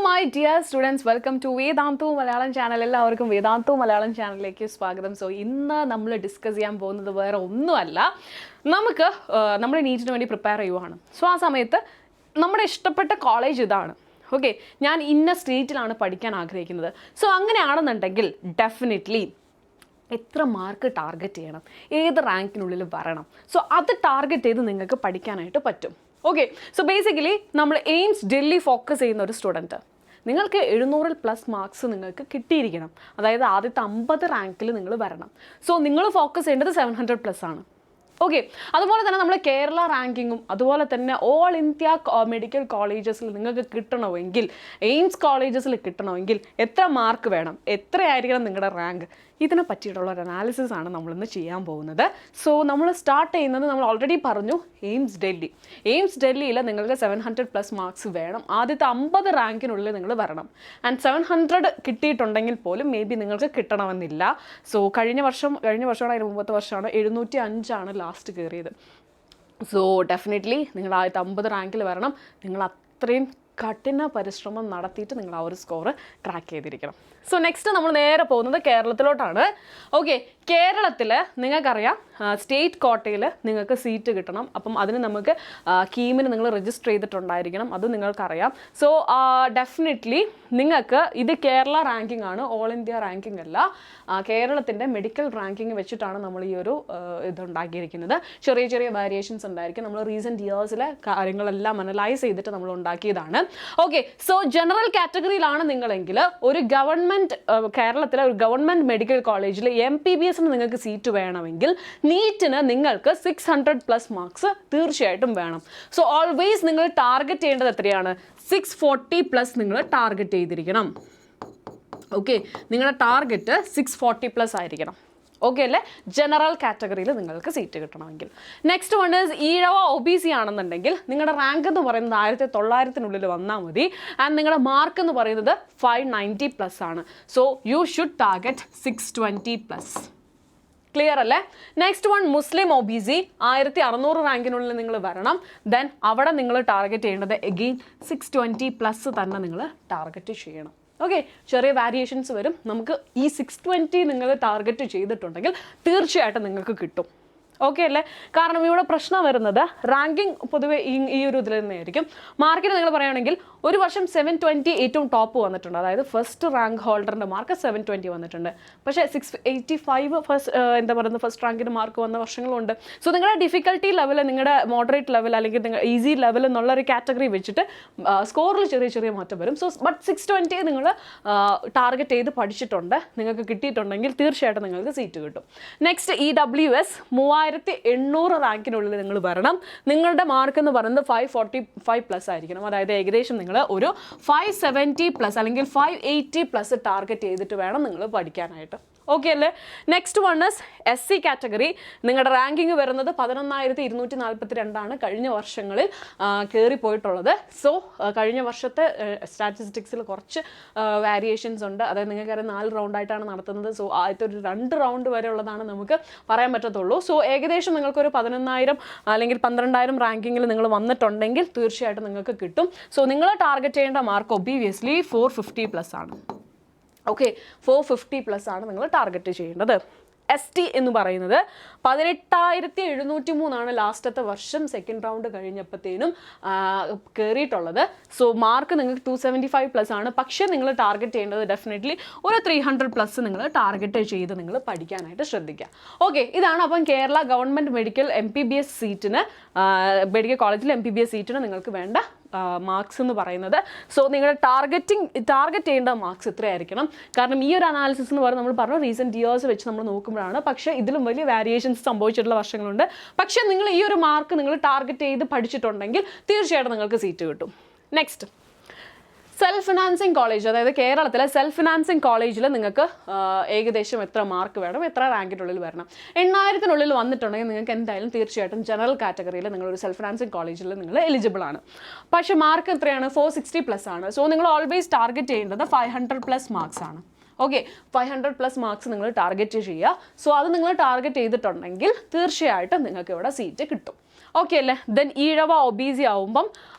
my dear students, welcome to Vedantu Malayalam channel. എല്ലാവർക്കും വേദാന്തു മലയാളം ചാനലിലേക്ക് സ്വാഗതം. സോ ഇന്ന് നമ്മൾ ഡിസ്കസ് ചെയ്യാൻ പോകുന്നത് വേറെ ഒന്നുമല്ല, നമ്മൾ നീറ്റിന് വേണ്ടി പ്രിപ്പയർ ചെയ്യുവാണ്. സോ ആ സമയത്ത് നമ്മുടെ ഇഷ്ടപ്പെട്ട കോളേജ് ഇതാണ്. ഓക്കെ, ഞാൻ ഇന്ന സ്റ്റേറ്റിലാണ് പഠിക്കാൻ ആഗ്രഹിക്കുന്നത്. സോ അങ്ങനെയാണെന്നുണ്ടെങ്കിൽ ഡെഫിനറ്റ്ലി എത്ര മാർക്ക് ടാർഗറ്റ് ചെയ്യണം, ഏത് റാങ്കിനുള്ളിൽ വരണം, സോ അത് ടാർഗറ്റ് ചെയ്ത് നിങ്ങൾക്ക് പഠിക്കാനായിട്ട് പറ്റും. ഓക്കെ, സോ ബേസിക്കലി നമ്മൾ എയിംസ് ഡൽഹി ഫോക്കസ് ചെയ്യുന്ന ഒരു സ്റ്റുഡൻറ്റ്, നിങ്ങൾക്ക് 700+ മാർക്സ് നിങ്ങൾക്ക് കിട്ടിയിരിക്കണം. അതായത് ആദ്യത്തെ 50 റാങ്കിൽ നിങ്ങൾ വരണം. സോ നിങ്ങൾ ഫോക്കസ് ചെയ്യേണ്ടത് 700+ ആണ്. ഓക്കെ, അതുപോലെ തന്നെ നമ്മൾ കേരള റാങ്കിങ്ങും അതുപോലെ തന്നെ ഓൾ ഇന്ത്യ മെഡിക്കൽ കോളേജസിൽ നിങ്ങൾക്ക് കിട്ടണമെങ്കിൽ, എയിംസ് കോളേജസിൽ കിട്ടണമെങ്കിൽ എത്ര മാർക്ക് വേണം, എത്രയായിരിക്കണം നിങ്ങളുടെ റാങ്ക്, ഇതിനെ പറ്റിയിട്ടുള്ള ഒരു അനാലിസിസ് ആണ് നമ്മളിന്ന് ചെയ്യാൻ പോകുന്നത്. സോ നമ്മൾ സ്റ്റാർട്ട് ചെയ്യുന്നത്, നമ്മൾ ഓൾറെഡി പറഞ്ഞു, എയിംസ് ഡൽഹിയിൽ നിങ്ങൾക്ക് 700+ മാർക്സ് വേണം. ആദ്യത്തെ 50 റാങ്കിനുള്ളിൽ നിങ്ങൾ വരണം. ആൻഡ് 700 കിട്ടിയിട്ടുണ്ടെങ്കിൽ പോലും മേ ബി നിങ്ങൾക്ക് കിട്ടണമെന്നില്ല. സോ കഴിഞ്ഞ വർഷമാണ്, അതിന് മുമ്പത്തെ വർഷമാണ് 705 ലാസ്റ്റ് കയറിയത്. സോ ഡെഫിനറ്റ്ലി നിങ്ങൾ ആദ്യത്തെ 50 റാങ്കിൽ വരണം. നിങ്ങൾ അത്രയും കഠിന പരിശ്രമം നടത്തിയിട്ട് നിങ്ങൾ ആ ഒരു സ്കോറ് ക്രാക്ക് ചെയ്തിരിക്കണം. സോ നെക്സ്റ്റ് നമ്മൾ നേരെ പോകുന്നത് കേരളത്തിലോട്ടാണ്. ഓക്കെ, കേരളത്തിൽ നിങ്ങൾക്കറിയാം സ്റ്റേറ്റ് കോട്ടയിൽ നിങ്ങൾക്ക് സീറ്റ് കിട്ടണം. അപ്പം അതിന് നമുക്ക് കീമിന് നിങ്ങൾ രജിസ്റ്റർ ചെയ്തിട്ടുണ്ടായിരിക്കണം, അത് നിങ്ങൾക്കറിയാം. സോ ഡെഫിനറ്റ്ലി നിങ്ങൾക്ക് ഇത് കേരള റാങ്കിങ് ആണ്, ഓൾ ഇന്ത്യ റാങ്കിങ് അല്ല. കേരളത്തിൻ്റെ മെഡിക്കൽ റാങ്കിങ് വെച്ചിട്ടാണ് നമ്മൾ ഈ ഒരു ഇതുണ്ടാക്കിയിരിക്കുന്നത്. ചെറിയ ചെറിയ വേരിയേഷൻസ് ഉണ്ടായിരിക്കും. നമ്മൾ റീസെൻറ്റ് ഇയേഴ്സിലെ കാര്യങ്ങളെല്ലാം അനലൈസ് ചെയ്തിട്ട് നമ്മൾ ഉണ്ടാക്കിയതാണ്. ഓക്കെ, സോ ജനറൽ കാറ്റഗറിയിലാണ് നിങ്ങളെങ്കിൽ ഒരു കേരളത്തിലെ ഒരു ഗവൺമെൻറ് മെഡിക്കൽ കോളേജിൽ MBBS നിങ്ങൾക്ക് സീറ്റ് വേണമെങ്കിൽ നീറ്റിന് നിങ്ങൾക്ക് 600+ മാർക്സ് തീർച്ചയായിട്ടും വേണം. സോ ഓൾവേസ് നിങ്ങൾ ടാർഗറ്റ് ചെയ്യേണ്ടത് എത്രയാണ്? 640+ നിങ്ങൾ ടാർഗറ്റ് ചെയ്തിരിക്കണം. ഓക്കെ, നിങ്ങളുടെ ടാർഗറ്റ് 640+ ആയിരിക്കണം. ഓക്കെ അല്ലേ, ജനറൽ കാറ്റഗറിയിൽ നിങ്ങൾക്ക് സീറ്റ് കിട്ടണമെങ്കിൽ. Next one is Ezhava OBC ആണെന്നുണ്ടെങ്കിൽ നിങ്ങളുടെ റാങ്ക് എന്ന് പറയുന്നത് 1900-നുള്ളിൽ വന്നാൽ മതി. ആൻഡ് നിങ്ങളുടെ മാർക്ക് എന്ന് പറയുന്നത് 590+ ആണ്. So you should target 620+. Clear അല്ലേ? നെക്സ്റ്റ് വൺ മുസ്ലിം OBC 1600 റാങ്കിനുള്ളിൽ നിങ്ങൾ വരണം. ദെൻ അവിടെ നിങ്ങൾ ടാർഗറ്റ് ചെയ്യേണ്ടത് എഗെയിൻ 620+ തന്നെ നിങ്ങൾ ടാർഗറ്റ് ചെയ്യണം. ഓക്കെ, ചെറിയ വേരിയേഷൻസ് വരും. നമുക്ക് ഈ 620 നിങ്ങൾ ടാർഗറ്റ് ചെയ്തിട്ടുണ്ടെങ്കിൽ തീർച്ചയായിട്ടും നിങ്ങൾക്ക് കിട്ടും. ഓക്കെ അല്ലേ? കാരണം ഇവിടെ പ്രശ്നം വരുന്നത് റാങ്കിങ് പൊതുവെ ഈ ഒരു ഇതിൽ തന്നെയായിരിക്കും. മാർക്കിന് നിങ്ങൾ പറയുകയാണെങ്കിൽ ഒരു വർഷം 720 ഏറ്റവും ടോപ്പ് വന്നിട്ടുണ്ട്. അതായത് ഫസ്റ്റ് റാങ്ക് ഹോൾഡറിൻ്റെ മാർക്ക് 720 വന്നിട്ടുണ്ട്. പക്ഷേ 685 ഫസ്റ്റ് റാങ്കിന് മാർക്ക് വന്ന വർഷങ്ങളുണ്ട്. സോ നിങ്ങളുടെ ഡിഫിക്കൽട്ടി ലെവൽ, നിങ്ങളുടെ മോഡറേറ്റ് ലെവൽ അല്ലെങ്കിൽ നിങ്ങൾ ഈസി ലെവൽ എന്നുള്ളൊരു കാറ്റഗറി വെച്ചിട്ട് സ്കോറിൽ ചെറിയ ചെറിയ മാറ്റം വരും. സോ ബട്ട് 620 നിങ്ങൾ ടാർഗറ്റ് ചെയ്ത് പഠിച്ചിട്ടുണ്ട്, നിങ്ങൾക്ക് കിട്ടിയിട്ടുണ്ടെങ്കിൽ തീർച്ചയായിട്ടും നിങ്ങൾക്ക് സീറ്റ് കിട്ടും. നെക്സ്റ്റ് EWS 3800 റാങ്കിനുള്ളിൽ നിങ്ങൾ വരണം. നിങ്ങളുടെ മാർക്ക് എന്ന് പറയുന്നത് 545+ ആയിരിക്കണം. അതായത് ഏകദേശം നിങ്ങൾ ഒരു 570+ അല്ലെങ്കിൽ 580+ ടാർഗറ്റ് ചെയ്തിട്ട് വേണം നിങ്ങൾ പഠിക്കാനായിട്ട്. ഓക്കെ അല്ലേ? Next one is SC category. നിങ്ങളുടെ റാങ്കിങ് വരുന്നത് 11242 കഴിഞ്ഞ വർഷങ്ങളിൽ കയറിപ്പോയിട്ടുള്ളത്. സോ കഴിഞ്ഞ വർഷത്തെ സ്റ്റാറ്റിസ്റ്റിക്സിൽ കുറച്ച് വേരിയേഷൻസ് ഉണ്ട്. അതായത് നിങ്ങൾക്കറിയാം 4 റൗണ്ടായിട്ടാണ് നടത്തുന്നത്. സോ ആദ്യത്തെ ഒരു 2 റൗണ്ട് വരെ ഉള്ളതാണ് നമുക്ക് പറയാൻ പറ്റത്തുള്ളൂ. സോ ഏകദേശം നിങ്ങൾക്കൊരു 11,000 അല്ലെങ്കിൽ 12,000 റാങ്കിങ്ങിൽ നിങ്ങൾ വന്നിട്ടുണ്ടെങ്കിൽ തീർച്ചയായിട്ടും നിങ്ങൾക്ക് കിട്ടും. സോ നിങ്ങൾ ടാർഗറ്റ് ചെയ്യേണ്ട മാർക്ക് ഒബ്വിയസ്ലി 450+ ആണ്. ഓക്കെ, 450+ ആണ് നിങ്ങൾ ടാർഗറ്റ് ചെയ്യേണ്ടത്. ST എന്ന് പറയുന്നത് 18,703 ലാസ്റ്റത്തെ വർഷം സെക്കൻഡ് റൗണ്ട് കഴിഞ്ഞപ്പോഴത്തേനും കയറിയിട്ടുള്ളത്. സോ മാർക്ക് നിങ്ങൾക്ക് 275+ ആണ്. പക്ഷേ നിങ്ങൾ ടാർഗറ്റ് ചെയ്യേണ്ടത് ഡെഫിനറ്റ്ലി ഒരു 300+ നിങ്ങൾ ടാർഗറ്റ് ചെയ്ത് നിങ്ങൾ പഠിക്കാനായിട്ട് ശ്രദ്ധിക്കുക. ഓക്കെ, ഇതാണ് അപ്പം കേരള ഗവൺമെൻറ് മെഡിക്കൽ MBBS സീറ്റിന്, മെഡിക്കൽ കോളേജിൽ MBBS സീറ്റിന് നിങ്ങൾക്ക് വേണ്ട മാർക്സ് എന്ന് പറയുന്നത്. സോ നിങ്ങൾ ടാർഗറ്റ് ചെയ്യേണ്ട മാർക്സ് എത്രയായിരിക്കണം? കാരണം ഈ ഒരു അനാലിസിസ് എന്ന് പറയുന്നത് നമ്മൾ പറഞ്ഞു റീസെൻറ്റ് ഇയേഴ്സ് വെച്ച് നമ്മൾ നോക്കുമ്പോഴാണ്. പക്ഷേ ഇതിലും വലിയ വേരിയേഷൻസ് സംഭവിച്ചിട്ടുള്ള വർഷങ്ങളുണ്ട്. പക്ഷേ നിങ്ങൾ ഈ ഒരു മാർക്ക് നിങ്ങൾ ടാർഗറ്റ് ചെയ്ത് പഠിച്ചിട്ടുണ്ടെങ്കിൽ തീർച്ചയായിട്ടും നിങ്ങൾക്ക് സീറ്റ് കിട്ടും. Next self financing college. അതായത് കേരളത്തിലെ സെൽഫ് ഫിനാൻസിങ് കോളേജിൽ നിങ്ങൾക്ക് ഏകദേശം എത്ര മാർക്ക് വേണം, എത്ര റാങ്കിനുള്ളിൽ വരണം? 8,000-നുള്ളിൽ വന്നിട്ടുണ്ടെങ്കിൽ നിങ്ങൾക്ക് എന്തായാലും തീർച്ചയായിട്ടും ജനറൽ കാറ്റഗറിയിൽ നിങ്ങളൊരു സെൽഫ് ഫിനാൻസിങ് കോളേജിൽ നിങ്ങൾ എലിജിബിൾ ആണ്. പക്ഷേ മാർക്ക് എത്രയാണ്? 460+ ആണ്. സോ നിങ്ങൾ ഓൾവേസ് ടാർഗറ്റ് ചെയ്യേണ്ടത് 500+ മാർക്സ് ആണ്. ഓക്കെ, 500+ മാർക്സ് നിങ്ങൾ ടാർഗറ്റ് ചെയ്യുക. സോ അത് നിങ്ങൾ ടാർഗറ്റ് ചെയ്തിട്ടുണ്ടെങ്കിൽ തീർച്ചയായിട്ടും നിങ്ങൾക്ക് ഇവിടെ സീറ്റ് കിട്ടും. ഓക്കെ അല്ലേ. ദെൻ ഈഴവ ഒബീസി ആവുമ്പം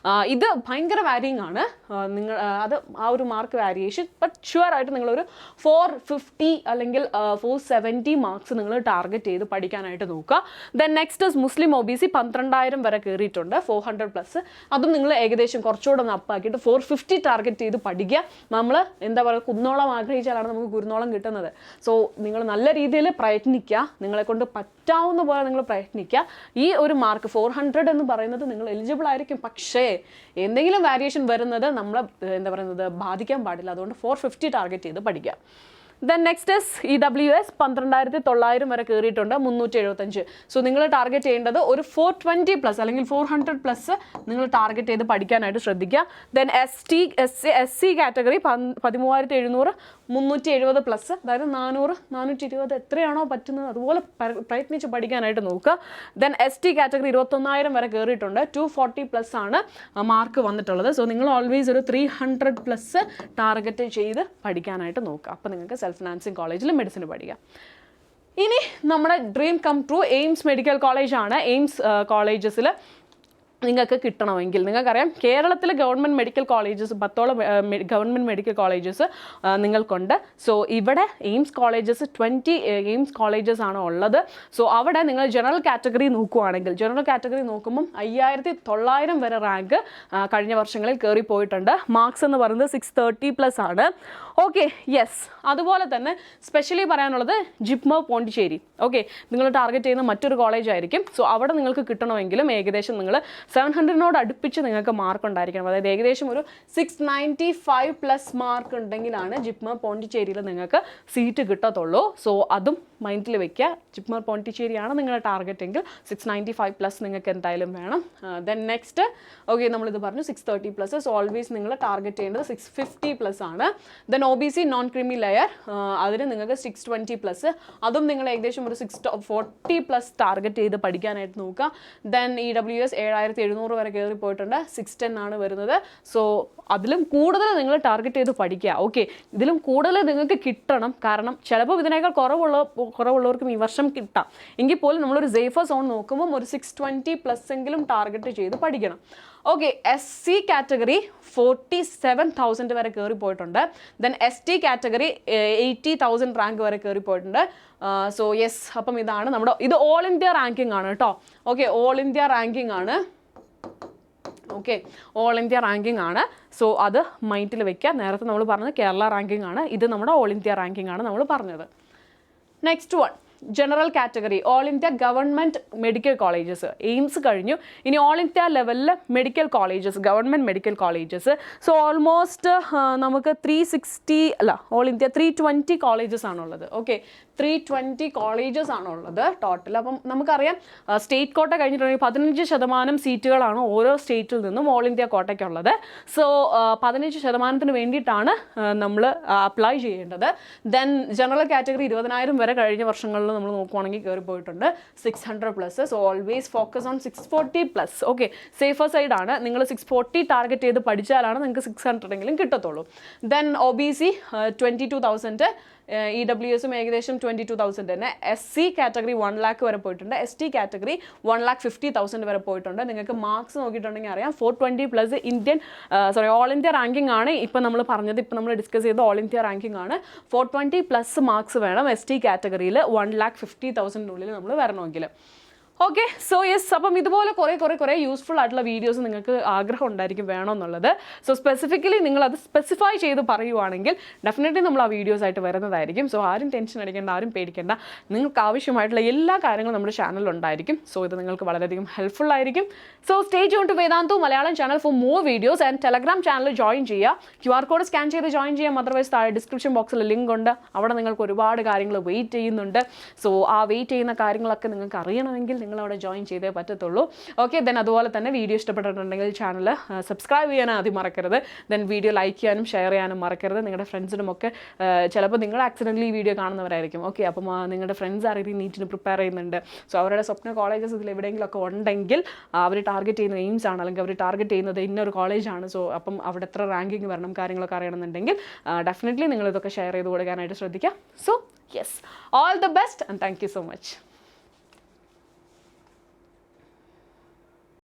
ഇത് ഭയങ്കര വാരിയിങ് ആണ്. നിങ്ങൾ അത് ആ ഒരു മാർക്ക് വാരിയേഷൻ, ബട്ട് ഷുവർ ആയിട്ട് നിങ്ങളൊരു 450 അല്ലെങ്കിൽ 470 മാർക്സ് നിങ്ങൾ ടാർഗറ്റ് ചെയ്ത് പഠിക്കാനായിട്ട് നോക്കുക. ദെൻ നെക്സ്റ്റ് ഇസ് മുസ്ലിം ഒബീസി 12,000 വരെ കയറിയിട്ടുണ്ട്, 400+. അതും നിങ്ങൾ ഏകദേശം കുറച്ചുകൂടെ ഒന്ന് അപ്പാക്കിയിട്ട് 450 ടാർഗറ്റ് ചെയ്ത് പഠിക്കുക. നമ്മൾ എന്താ പറയുക, കുന്നോളം ആഗ്രഹിച്ചാലാണ് നമുക്ക് കുരുന്നോളം കിട്ടുന്നത്. സോ നിങ്ങൾ നല്ല രീതിയിൽ പ്രയത്നിക്കുക, നിങ്ങളെ കൊണ്ട് പറ്റാവുന്ന പോലെ നിങ്ങൾ പ്രയത്നിക്കുക. ഈ ഒരു മാർക്ക് 400 എന്ന് പറയുന്നത് നിങ്ങൾ എലിജിബിൾ ആയിരിക്കും, പക്ഷേ എന്തെങ്കിലും വാരിയേഷൻ വരുന്നത് നമ്മളെ എന്താ പറയുന്നത് ബാധിക്കാൻ പാടില്ല. അതുകൊണ്ട് 450 ടാർഗറ്റ് ചെയ്ത് പഠിക്കുക. ദെൻ നെക്സ്റ്റ് ഇസ് EWS 12,900 വരെ കയറിയിട്ടുണ്ട്, 375. സോ നിങ്ങൾ ടാർഗറ്റ് ചെയ്യേണ്ടത് ഒരു 420+ അല്ലെങ്കിൽ 400+ നിങ്ങൾ ടാർഗറ്റ് ചെയ്ത് പഠിക്കാനായിട്ട് ശ്രദ്ധിക്കുക. ദെൻ SC കാറ്റഗറി 13,700, 370+, അതായത് 400, 420 എത്രയാണോ പറ്റുന്നത് അതുപോലെ പ്രയത്നിച്ച് പഠിക്കാനായിട്ട് നോക്കുക. ദെൻ ST കാറ്റഗറി 21,000 വരെ കയറിയിട്ടുണ്ട്, 240+ ആണ് മാർക്ക് വന്നിട്ടുള്ളത്. സോ നിങ്ങൾ ഓൾവേസ് ഒരു 300+ ടാർഗറ്റ് ചെയ്ത് പഠിക്കാനായിട്ട് നോക്കുക. അപ്പോൾ നിങ്ങൾക്ക് സെൽഫ് ഫിനാൻസിങ് കോളേജിൽ മെഡിസിൻ പഠിക്കാം. ഇനി നമ്മുടെ dream come true AIIMS medical കോളേജാണ്. എയിംസ് കോളേജസിൽ നിങ്ങൾക്ക് കിട്ടണമെങ്കിൽ, നിങ്ങൾക്കറിയാം കേരളത്തിൽ ഗവൺമെൻറ് മെഡിക്കൽ കോളേജസ് 10ഓളം ഗവൺമെൻറ് മെഡിക്കൽ കോളേജസ് നിങ്ങൾക്കുണ്ട്. സോ ഇവിടെ എയിംസ് കോളേജസ് 20 എയിംസ് കോളേജസ് ആണ് ഉള്ളത്. സോ അവിടെ നിങ്ങൾ ജനറൽ കാറ്റഗറി നോക്കുകയാണെങ്കിൽ, ജനറൽ കാറ്റഗറി നോക്കുമ്പം 5,900 വരെ റാങ്ക് കഴിഞ്ഞ വർഷങ്ങളിൽ കയറി പോയിട്ടുണ്ട്. മാർക്സ് എന്ന് പറയുന്നത് 630+ ആണ്. Okay, yes. അതുപോലെ തന്നെ സ്പെഷ്യലി പറയാനുള്ളത് ജിപ്മർ പോണ്ടിച്ചേരി. ഓക്കെ, നിങ്ങൾ ടാർഗറ്റ് ചെയ്യുന്ന മറ്റൊരു കോളേജ് ആയിരിക്കും. സോ അവിടെ നിങ്ങൾക്ക് കിട്ടണമെങ്കിലും ഏകദേശം നിങ്ങൾ 700 അടുപ്പിച്ച് നിങ്ങൾക്ക് മാർക്ക് ഉണ്ടായിരിക്കണം. അതായത് ഏകദേശം ഒരു 695+ മാർക്ക് ഉണ്ടെങ്കിലാണ് ജിപ്മർ പോണ്ടിച്ചേരിയിൽ നിങ്ങൾക്ക് സീറ്റ് കിട്ടത്തുള്ളൂ. സോ അതും മൈൻഡിൽ വെക്കുക. ജിപ്മർ പോണ്ടിച്ചേരിയാണ് നിങ്ങളുടെ ടാർഗറ്റ് എങ്കിൽ 695+ നിങ്ങൾക്ക് എന്തായാലും വേണം. ദെൻ നെക്സ്റ്റ്, ഓക്കെ, നമ്മളിത് പറഞ്ഞു 630+. സോ ഓൾവേസ് നിങ്ങൾ ടാർഗറ്റ് ചെയ്യേണ്ടത് 650+ ആണ്. Then OBC non creamy layer, അതിന് നിങ്ങൾക്ക് 620+. അതും നിങ്ങൾ ഏകദേശം ഒരു 640+ ടാർഗറ്റ് ചെയ്ത് പഠിക്കാനായിട്ട് നോക്കുക. ദെൻ EWS 7,700 വരെ കയറി പോയിട്ടുണ്ട്, 610 ആണ് വരുന്നത്. സോ അതിലും കൂടുതൽ നിങ്ങൾ ടാർഗറ്റ് ചെയ്ത് പഠിക്കുക. ഓക്കെ, ഇതിലും കൂടുതൽ നിങ്ങൾക്ക് കിട്ടണം. കാരണം ചിലപ്പോൾ ഇതിനേക്കാൾ കുറവുള്ളവർക്കും ഈ വർഷം കിട്ടാം. എങ്കിൽ പോലും നമ്മളൊരു സേഫർ സോൺ നോക്കുമ്പോൾ ഒരു 620+ എങ്കിലും ടാർഗറ്റ് ചെയ്ത് പഠിക്കണം. ഓക്കെ, SC കാറ്റഗറി 47,000 വരെ കയറി പോയിട്ടുണ്ട്. ദെൻ ST കാറ്റഗറി 80,000 റാങ്ക് വരെ കയറി പോയിട്ടുണ്ട്. സോ യെസ്, അപ്പം ഇതാണ് നമ്മുടെ, ഇത് ഓൾ ഇന്ത്യ റാങ്കിങ് ആണ് കേട്ടോ. ഓക്കെ, ഓൾ ഇന്ത്യ റാങ്കിങ് ആണ്. ഓക്കെ, ഓൾ ഇന്ത്യ റാങ്കിങ് ആണ്. സോ അത് മൈൻഡിൽ വെക്കുക. നേരത്തെ നമ്മൾ പറഞ്ഞത് കേരള റാങ്കിങ് ആണ്, ഇത് നമ്മുടെ ഓൾ ഇന്ത്യ റാങ്കിങ് ആണ് നമ്മൾ പറഞ്ഞത്. Next one, general category all India government medical colleges. AIIMS കഴിഞ്ഞു, ഇനി ഓൾ ഇന്ത്യ ലെവലിൽ medical colleges, government medical colleges. So almost നമുക്ക് 360 അല്ല, ഓൾ ഇന്ത്യ 320 കോളേജസ് ആണുള്ളത്. ഓക്കെ, 320 കോളേജസ് ആണുള്ളത് ടോട്ടൽ. അപ്പം നമുക്കറിയാം സ്റ്റേറ്റ് കോട്ട കഴിഞ്ഞിട്ടുണ്ടെങ്കിൽ 15% സീറ്റുകളാണ് ഓരോ സ്റ്റേറ്റിൽ നിന്നും ഓൾ ഇന്ത്യ കോട്ടയ്ക്കുള്ളത്. സോ 15% വേണ്ടിയിട്ടാണ് നമ്മൾ അപ്ലൈ ചെയ്യേണ്ടത്. ദെൻ ജനറൽ കാറ്റഗറി 20,000 വരെ കഴിഞ്ഞ വർഷങ്ങളിൽ നമ്മൾ നോക്കുവാണെങ്കിൽ കയറി പോയിട്ടുണ്ട്, 600+. So always focus on 640+. Okay, safer side ആണ്. നിങ്ങൾ 640 ടാർഗറ്റ് ചെയ്ത് പഠിച്ചാലാണ് നിങ്ങൾക്ക് 600 എങ്കിലും കിട്ടത്തുള്ളൂ. ദെൻ OBC 22,000, EWSും ഏകദേശം 22,000 തന്നെ. SC കാറ്റഗറി 1 lakh വരെ പോയിട്ടുണ്ട്. ST കാറ്റഗറി 1,50,000 വരെ പോയിട്ടുണ്ട്. നിങ്ങൾക്ക് മാർക്സ് നോക്കിയിട്ടുണ്ടെങ്കിൽ അറിയാം 420+ ഇന്ത്യൻ ഓൾ ഇന്ത്യ റാങ്കിങ് ആണ് ഇപ്പം നമ്മൾ പറഞ്ഞത്. ഇപ്പം നമ്മൾ ഡിസ്കസ് ചെയ്ത ഓൾ ഇന്ത്യ റാങ്കിങ് ആണ്. 420+ മാർക്സ് വേണം ST കാറ്റഗറിയിൽ 1,50,000 നമ്മൾ വരണമെങ്കിൽ. ഓക്കെ, സോ യെസ്, അപ്പം ഇതുപോലെ കുറേ യൂസ്ഫുൾ ആയിട്ടുള്ള വീഡിയോസ് നിങ്ങൾക്ക് ആഗ്രഹം ഉണ്ടായിരിക്കും വേണമെന്നുള്ളത്. സോ സ്പെസിഫിക്കലി നിങ്ങളത് സ്പെസിഫൈ ചെയ്ത് പറയുവാണെങ്കിൽ ഡെഫിനറ്റ്ലി നമ്മൾ ആ വീഡിയോസ് ആയിട്ട് വരുന്നതായിരിക്കും. സോ ആരും ടെൻഷൻ അടിക്കേണ്ട, ആരും പേടിക്കേണ്ട. നിങ്ങൾക്ക് ആവശ്യമായിട്ടുള്ള എല്ലാ കാര്യങ്ങളും നമ്മുടെ ചാനലിൽ ഉണ്ടായിരിക്കും. സോ ഇത് നിങ്ങൾക്ക് വളരെയധികം ഹെൽപ്ഫുൾ ആയിരിക്കും. So stay tune to Vedantu Malayalam channel for more videos. And Telegram channel join ചെയ്യുക. QR കോഡ് സ്കാൻ ചെയ്ത് ജോയിൻ ചെയ്യാം. അതർവൈസ് താഴെ ഡിസ്ക്രിപ്ഷൻ ബോക്സിൽ ലിങ്ക് ഉണ്ട്, അവിടെ നിങ്ങൾക്ക് ഒരുപാട് കാര്യങ്ങൾ വെയിറ്റ് ചെയ്യുന്നുണ്ട്. സോ ആ വെയിറ്റ് ചെയ്യുന്ന കാര്യങ്ങളൊക്കെ നിങ്ങൾക്ക് അറിയണമെങ്കിൽ നിങ്ങൾ അവിടെ ജോയിൻ ചെയ്തേ പറ്റത്തുള്ളൂ. ഓക്കെ, ദെൻ അതുപോലെ തന്നെ വീഡിയോ ഇഷ്ടപ്പെട്ടിട്ടുണ്ടെങ്കിൽ ചാനൽ സബ്സ്ക്രൈബ് ചെയ്യാനും ആദ്യം മറക്കരുത്. ദെൻ വീഡിയോ ലൈക്ക് ചെയ്യാനും ഷെയർ ചെയ്യാനും മറക്കരുത്. നിങ്ങളുടെ ഫ്രണ്ട്സിനുമൊക്കെ ചിലപ്പോൾ നിങ്ങൾ ആക്സിഡൻ്റലി ഈ വീഡിയോ കാണുന്നവരായിരിക്കും. ഓക്കെ, അപ്പം നിങ്ങളുടെ ഫ്രണ്ട്സ് ആരെങ്കിലും നീറ്റിന് പ്രിപ്പയർ ചെയ്യുന്നുണ്ട്, സോ അവരുടെ സ്വപ്ന കോളേജസ് ഇതിൽ എവിടെയെങ്കിലുമൊക്കെ ഉണ്ടെങ്കിൽ അവർ ടാർഗറ്റ് ചെയ്യുന്ന എയിംസ് ആണ്, അല്ലെങ്കിൽ അവർ ടാർഗറ്റ് ചെയ്യുന്നത് ഇന്നൊരു കോളേജാണ്. സോ അപ്പം അവിടെ എത്ര റാങ്കിങ് വരണം കാര്യങ്ങളൊക്കെ അറിയണമെന്നുണ്ടെങ്കിൽ ഡെഫിനറ്റ്ലി നിങ്ങൾ ഇതൊക്കെ ഷെയർ ചെയ്ത് കൊടുക്കാനായിട്ട് ശ്രദ്ധിക്കുക. So yes, all the best and thank you so much.